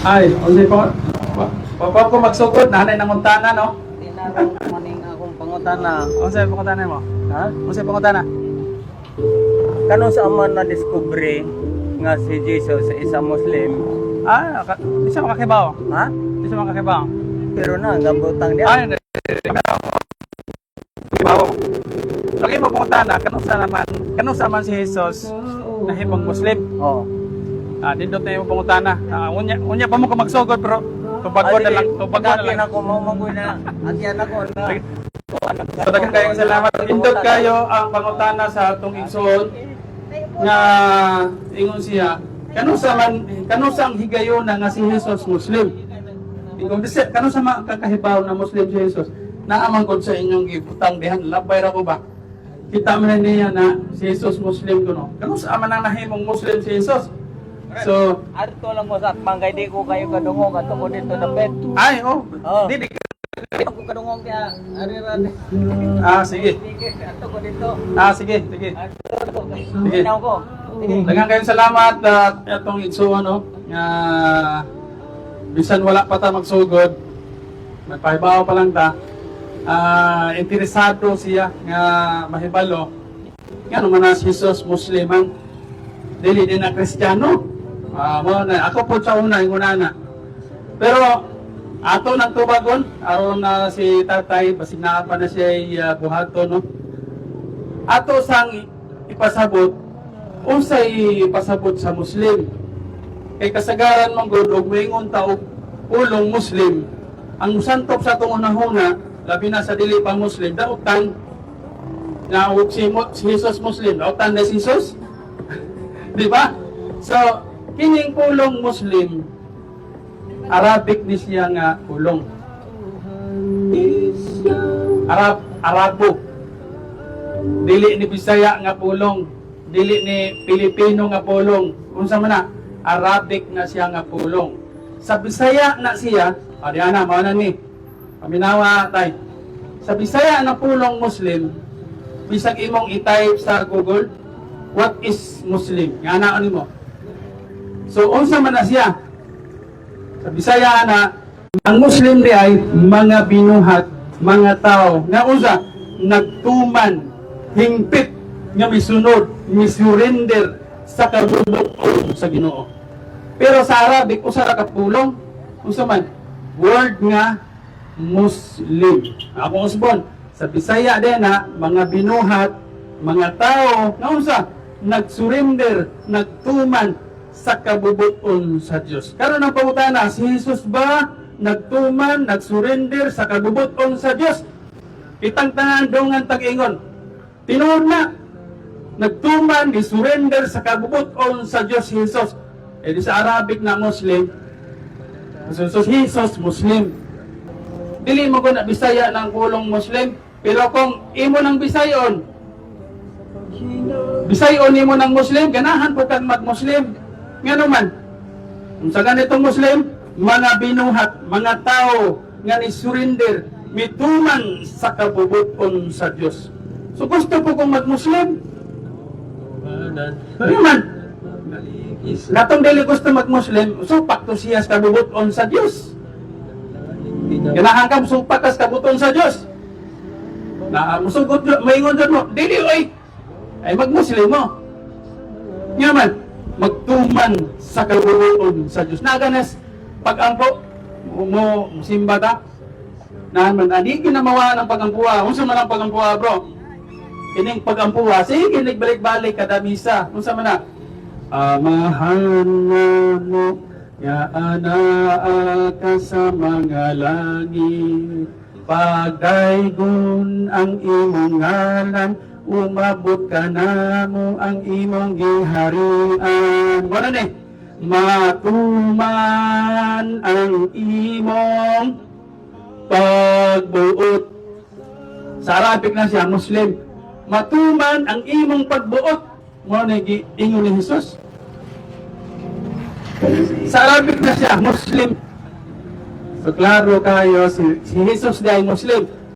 Ay, unsay po. Papa ko magsugod nanay ng untana no. Tinarang maning akong pangutana. Unsay pangutana mo? Ha? Unsay pangutana? Kano sa aman na discovery nga si Jesus sa isang Muslim? Di siya makakibaw. Ha? Di siya makakibaw. Pero na gambutang dia. Ay, kibaw. Lagi mo pangutana kanus sa man si Jesus nahimong Muslim. Oh. Dindot na yung pangutana. Unya pa mo ko magsugod pero tubago na lang. Ako mo mangoy na. Atyan ako na. So, daghang kayong salamat. Indot kayo ang pangutana sa atong igsoon nga ingon siya kano sa ang higayon nga si Jesus Muslim. Ingon disi kano sa makakahibaw na Muslim si Jesus. Naaman ko sa inyong ibutang dihan labay ra ko ba. Kita man niya na si Jesus Muslim kuno. Kano sa man ang nahimong Muslim si Jesus. So, Arto lang mo sa bangkay di ko kayo kadungog ato ko dito na bed. ay Oh. Di Ako kadungog kaya ariran. sige. Ato ko dito. Sige. Sige. Ko. Sige. Daghang kayong salamat at itong igsoon no nga bisan wala pa ta magsugod nagpahibaw pa lang ta interesado siya nga mahibalo nga naman na si Jesus Musliman dili din na Kristiyano ako po sa yung unana pero ato nang tubagon aron na si tatay basig naa pa na siya buhaton no ato sang ipasabot unsay pasabot sa Muslim kay kasagaran mong god og moingon ta og ulong Muslim ang santop sa atong unahuna labi na sa dili pa Muslim dautan na og si Jesus Muslim dautan na si Jesus di ba so kining pulong Muslim Arabic ni siya nga pulong Arabo dili ni Bisaya nga pulong dili ni Pilipino nga pulong unsa man na Arabic na siya nga pulong sa Bisaya na siya adiana mao na ni paminawa tay sa Bisaya na pulong Muslim bisag imong i-type sa Google what is Muslim nga ana mo so unsa man na siya sa Bisaya na ang Muslim di ay mga binuhat mga tao nga usa nagtuman hingpit nga misunod misurrender sa kabubuton sa Ginoo pero sa Arabic usa ra ka pulong unsa man word nga Muslim ako usbon sa Bisaya din na mga binuhat mga tao nga unsa nagsurrender nagtuman sa kabubuton sa Dios karon ang pangutana si Jesus ba nagtuman nagsurrender sa kabubuton sa Dios itang tanan dongan tag-ingon tinuod na nagtuman ni surrender sa kabubuton sa Dios Jesus di sa Arabic na Muslim so Jesus Muslim dili mo ko na Bisaya ng pulong Muslim pero kung imo ng Bisayon imo ng Muslim ganahan po kang mag-Muslim nga naman sa ganitong Muslim mga binuhat mga tao nga ni surrender mituman sa kabubuton sa Dios so gusto po kong mag-Muslim naman natong dili gusto mag-Muslim supak to siya sa kabubuton sa Dios ganahan ka supak ka sa kabubuton sa Dios na musugod maingon dyan mo dili ay mag-Muslim mo naman magtuman sa kabubuton sa Dios naganas pag-ampo mo simba ta naman adi ginamawa ng pag-ampuha unsa man ang pag-ampuha bro kining pag-ampuha sige nagbalik-balik kada misa unsa man na amahan mo ya ana ka sa mga langit pagdaygon ang imong ngalan umabot ka na mo ang imong giharian wala ni matuman ang imong pagbuot sa Arabic na siya Muslim matuman ang imong pagbuot mo na ingon ni Jesus sa Arabic na siya Muslim so klaro kayo si Jesus di ay Muslim